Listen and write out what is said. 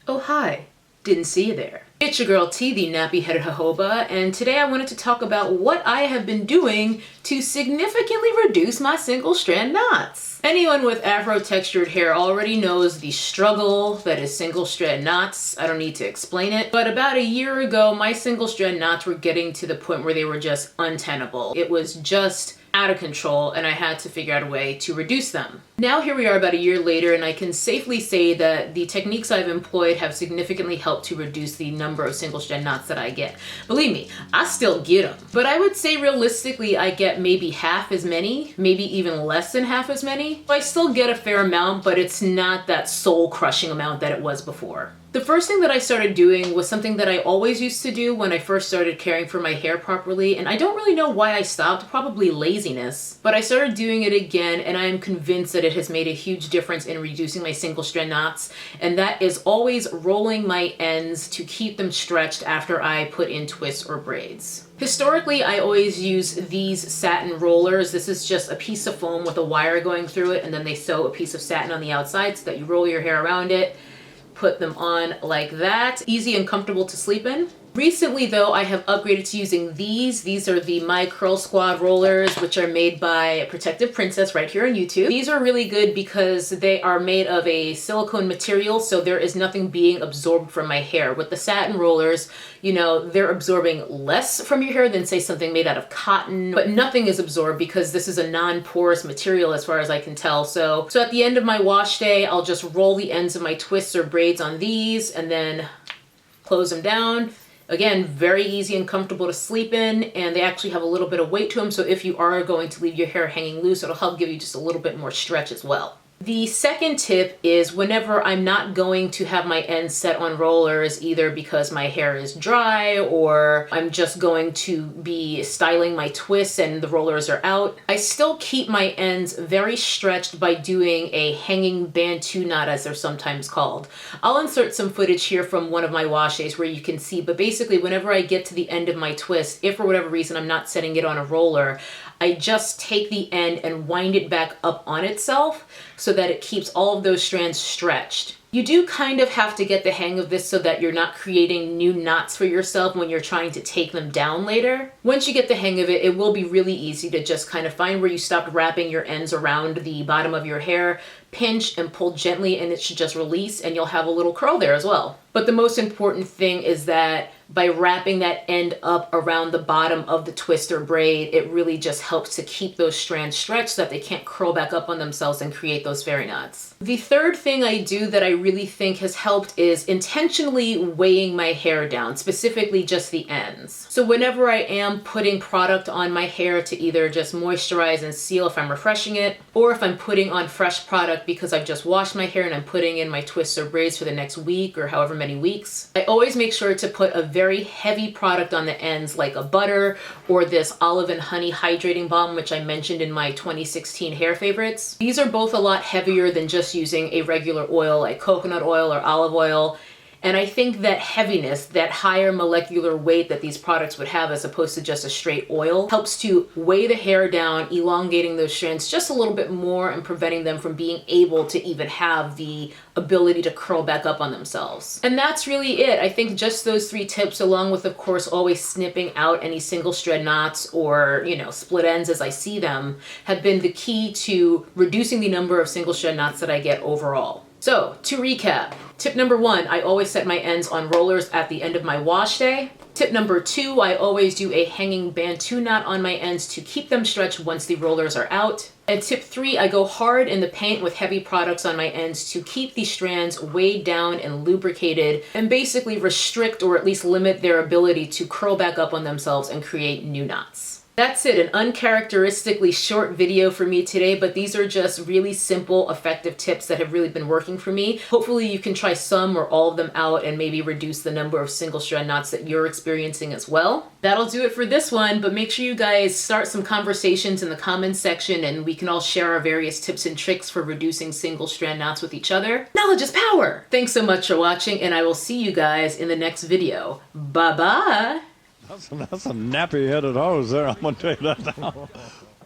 Oh hi, didn't see you there. It's your girl T, the nappy-headed jojoba, and today I wanted to talk about what I have been doing to significantly reduce my single strand knots. Anyone with afro-textured hair already knows the struggle that is single strand knots. I don't need to explain it, but about a year ago, my single strand knots were getting to the point where they were just untenable. It was just out of control, and I had to figure out a way to reduce them. Now here we are about a year later, and I can safely say that the techniques I've employed have significantly helped to reduce the number of single strand knots that I get. Believe me, I still get them, but I would say realistically I get maybe half as many, maybe even less than half as many. I still get a fair amount, but it's not that soul-crushing amount that it was before. The first thing that I started doing was something that I always used to do when I first started caring for my hair properly, and I don't really know why I stopped, probably laziness, but I started doing it again, and I am convinced that it has made a huge difference in reducing my single strand knots, and that is always rolling my ends to keep them stretched after I put in twists or braids. Historically, I always use these satin rollers. This is just a piece of foam with a wire going through it, and then they sew a piece of satin on the outside so that you roll your hair around it. Put them on like that. Easy and comfortable to sleep in. Recently though, I have upgraded to using these. These are the My Curl Squad rollers, which are made by Protective Princess right here on YouTube. These are really good because they are made of a silicone material, so there is nothing being absorbed from my hair. With the satin rollers, you know, they're absorbing less from your hair than say something made out of cotton, but nothing is absorbed because this is a non-porous material as far as I can tell. So at the end of my wash day, I'll just roll the ends of my twists or braids on these and then close them down. Again, very easy and comfortable to sleep in, and they actually have a little bit of weight to them, so if you are going to leave your hair hanging loose, it'll help give you just a little bit more stretch as well. The second tip is whenever I'm not going to have my ends set on rollers, either because my hair is dry or I'm just going to be styling my twists and the rollers are out, I still keep my ends very stretched by doing a hanging bantu knot, as they're sometimes called. I'll insert some footage here from one of my wash days where you can see, but basically whenever I get to the end of my twist, if for whatever reason I'm not setting it on a roller, I just take the end and wind it back up on itself so that it keeps all of those strands stretched. You do kind of have to get the hang of this so that you're not creating new knots for yourself when you're trying to take them down later. Once you get the hang of it, it will be really easy to just kind of find where you stopped wrapping your ends around the bottom of your hair, pinch and pull gently, and it should just release and you'll have a little curl there as well. But the most important thing is that by wrapping that end up around the bottom of the twist or braid, it really just helps to keep those strands stretched so that they can't curl back up on themselves and create those fairy knots. The third thing I do that I really think has helped is intentionally weighing my hair down, specifically just the ends. So whenever I am putting product on my hair to either just moisturize and seal if I'm refreshing it, or if I'm putting on fresh product because I've just washed my hair and I'm putting in my twists or braids for the next week or however many weeks, I always make sure to put a very heavy product on the ends, like a butter or this olive and honey hydrating balm, which I mentioned in my 2016 hair favorites. These are both a lot heavier than just using a regular oil like coconut oil or olive oil. And I think that heaviness, that higher molecular weight that these products would have as opposed to just a straight oil, helps to weigh the hair down, elongating those strands just a little bit more and preventing them from being able to even have the ability to curl back up on themselves. And that's really it. I think just those three tips, along with, of course, always snipping out any single strand knots or, you know, split ends as I see them, have been the key to reducing the number of single strand knots that I get overall. So, to recap, tip number 1, I always set my ends on rollers at the end of my wash day. Tip number 2, I always do a hanging bantu knot on my ends to keep them stretched once the rollers are out. And tip 3, I go hard in the paint with heavy products on my ends to keep these strands weighed down and lubricated and basically restrict or at least limit their ability to curl back up on themselves and create new knots. That's it, an uncharacteristically short video for me today, but these are just really simple, effective tips that have really been working for me. Hopefully you can try some or all of them out and maybe reduce the number of single strand knots that you're experiencing as well. That'll do it for this one, but make sure you guys start some conversations in the comments section and we can all share our various tips and tricks for reducing single strand knots with each other. Knowledge is power! Thanks so much for watching, and I will see you guys in the next video. Bye-bye! That's a nappy-headed hose there, I'm going to tell you that now.